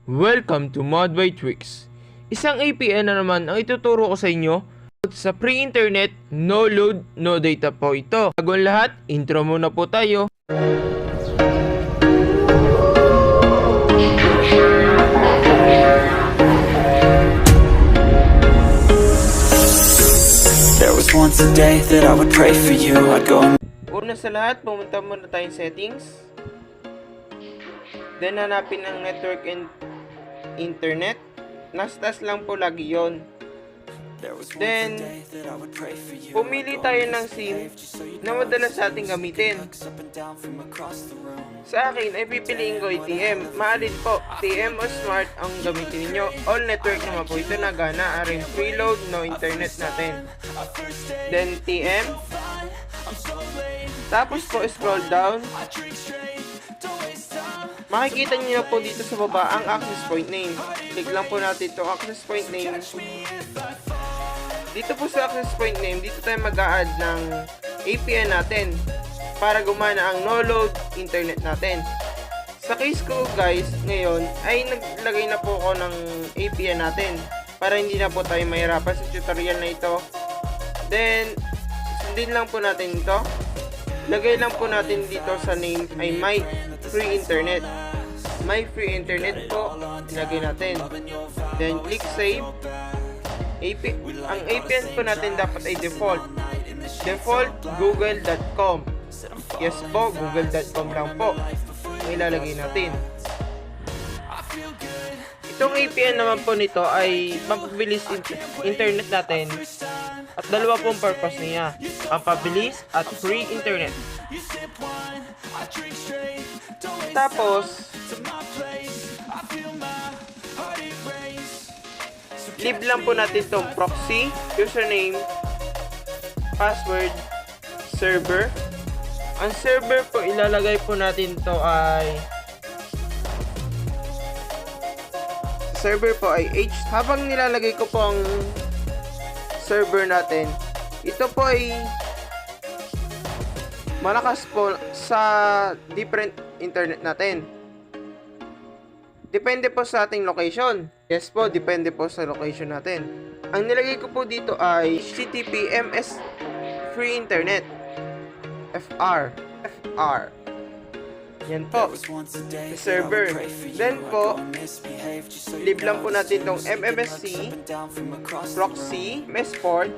Welcome to Mod by Tricks. Isang APN na naman ang ituturo ko sa inyo. Sa pre-internet, no load, no data po ito. Bago ang lahat, intro muna po tayo. There was once a day that I would pray for you. I'd go and... Una sa lahat, pumunta muna tayong settings. Then hanapin ang network and internet. Nastas lang po lagi yon. Then, pumili tayo ng SIM na madalas sa ating gamitin. Sa akin ay pipiliin ko ATM. Maalin po, TM o Smart ang gamitin niyo. All network naman po ito na gana. Aring preload, no internet natin. Then TM. Tapos po scroll down. Makikita niyo po dito sa baba ang access point name. Click lang po natin itong access point name. Dito po sa access point name, dito tayo mag-a-add ng APN natin para gumana ang no-load internet natin. Sa case ko guys, ngayon ay naglagay na po ako ng APN natin para hindi na po tayo mahirapan sa tutorial na ito. Then, sundin lang po natin ito. Lagay lang po natin dito sa name ay my free internet. My free internet po, ilagay natin. Then click save. Ang APN po natin dapat ay default. Default google.com. Yes po, google.com lang po. Ang ilalagay natin. Itong APN naman po nito ay mapabilis internet natin. At dalawa pong purpose niya. Ang pabilis at free internet. Tapos, leave lang po natin itong proxy, username, password, server. Ang server po, ilalagay po natin ito ay server po ay H. Habang nilalagay ko po ang server natin, ito po ay malakas po sa different internet natin. Depende po sa ating location. Yes po, depende po sa location natin. Ang nilagay ko po dito ay HTTP MS Free Internet. FR. Yan po. Server. Then po, leave lang po natin itong MMSC, proxy, mesport.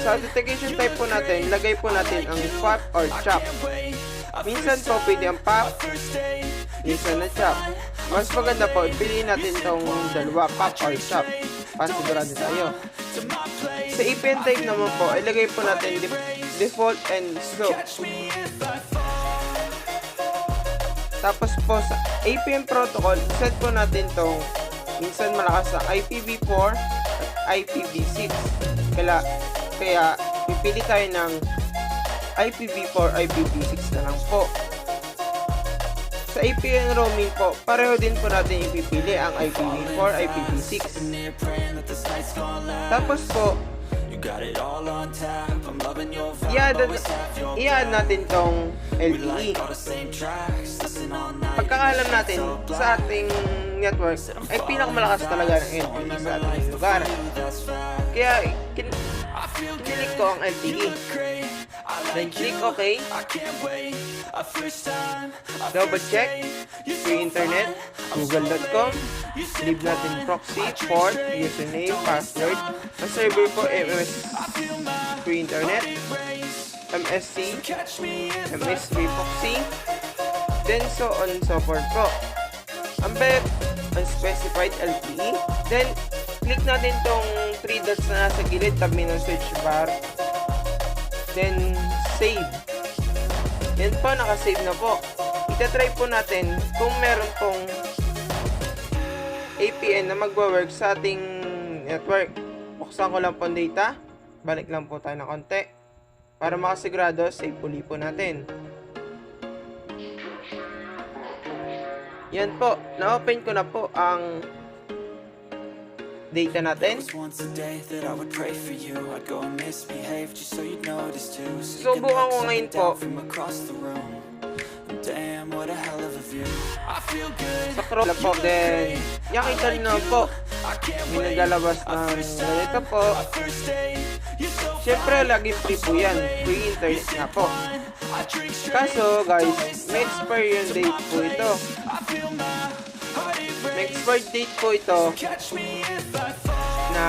Sa authentication type po natin, lagay po natin ang PAP or CHOP. Minsan po pwede ang PAP, minsan na CHOP. Mas maganda po, piliin natin itong dalawa, PAP or CHOP. Pasigurado tayo. Sa APN type naman po, ilagay po natin default and slow. Tapos po sa APN protocol, set po natin itong minsan malakas sa IPv4 at IPv6. Kaya pipili tayo ng IPv4, IPv6 na lang po. Sa APN roaming po, pareho din po natin ipipili ang IPv4, IPv6. Tapos po, i-add natin tong LTE. Pagkakalam natin sa ating network ay pinakamalakas talaga ng LTE sa ating lugar. Kaya kinilik ko ang LTE. Then click OK. Double check. Free internet. Google.com. Leave natin proxy, port, username, password. Ang server po MS Free internet. MSC. MS3 proxy. Then so on and so forth po. Ang web, unspecified LTE. Then click natin tong 3 dots na nasa gilid, tabi ng search bar. Then, save. Yan po, nakasave na po. Itatry po natin kung meron pong APN na magwa-work sa ating network. Buksan ko lang po ang data. Balik lang po tayo ng konti. Para makasigurado, save uli po natin. Yan po, na-open ko na po ang data natin. Subukan ko ngayon po Sa scroll po, then nakita nyo po, may naglalabas ng ganito po. Syempre, lagi free po yan. Free internet na po. Kaso, guys, may expiration date po ito. May expired date po ito na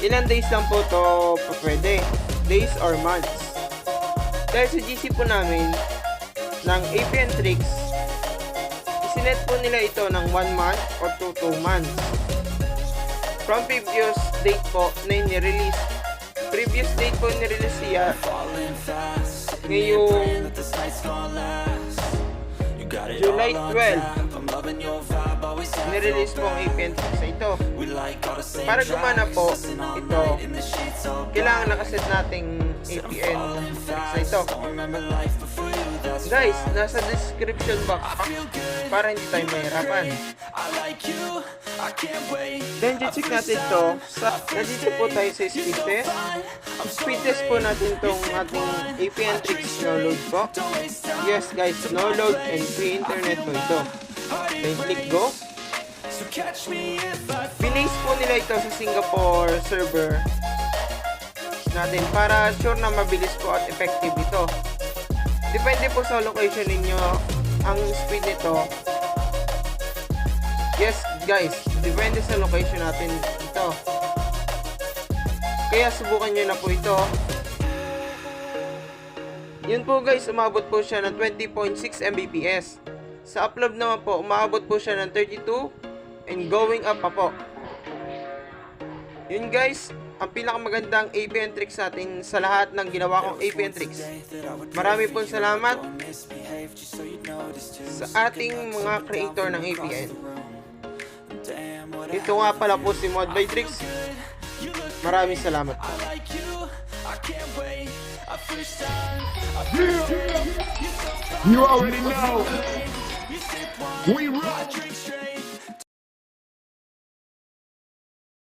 ilang days lang po ito pwede. Days or months. Dahil sa GC po namin ng APN tricks, isinet po nila ito ng 1 month or 2 months. From previous date po na inirelease. Previous date po inirelease siya ngayong July 12. Nirelease po ang APN tricks na ito. Para gumana po ito, kailangan nakaset nating APN tricks na ito. Guys, nasa description box para hindi tayo mahirapan. Then, check natin to. Nandito po tayo sa speed test. Speed test po natin itong ating APN tricks no load po. Yes guys, no load and free internet po ito. Then, click go. Binaze po nila ito sa Singapore server natin para sure na mabilis po at effective ito. Depende po sa location ninyo ang speed nito. Yes guys, depende sa location natin ito. Kaya subukan nyo na po ito. Yun po guys, umabot po siya ng 20.6 Mbps. Sa upload naman po, umabot po siya ng 32 and going up pa po. Yun guys, ang pinakamagandang APN tricks natin sa lahat ng ginawa kong APN tricks. Marami pong salamat sa ating mga creator ng APN. Ito nga pala po si Mod by Tricks. Maraming salamat po. You already know. We rock.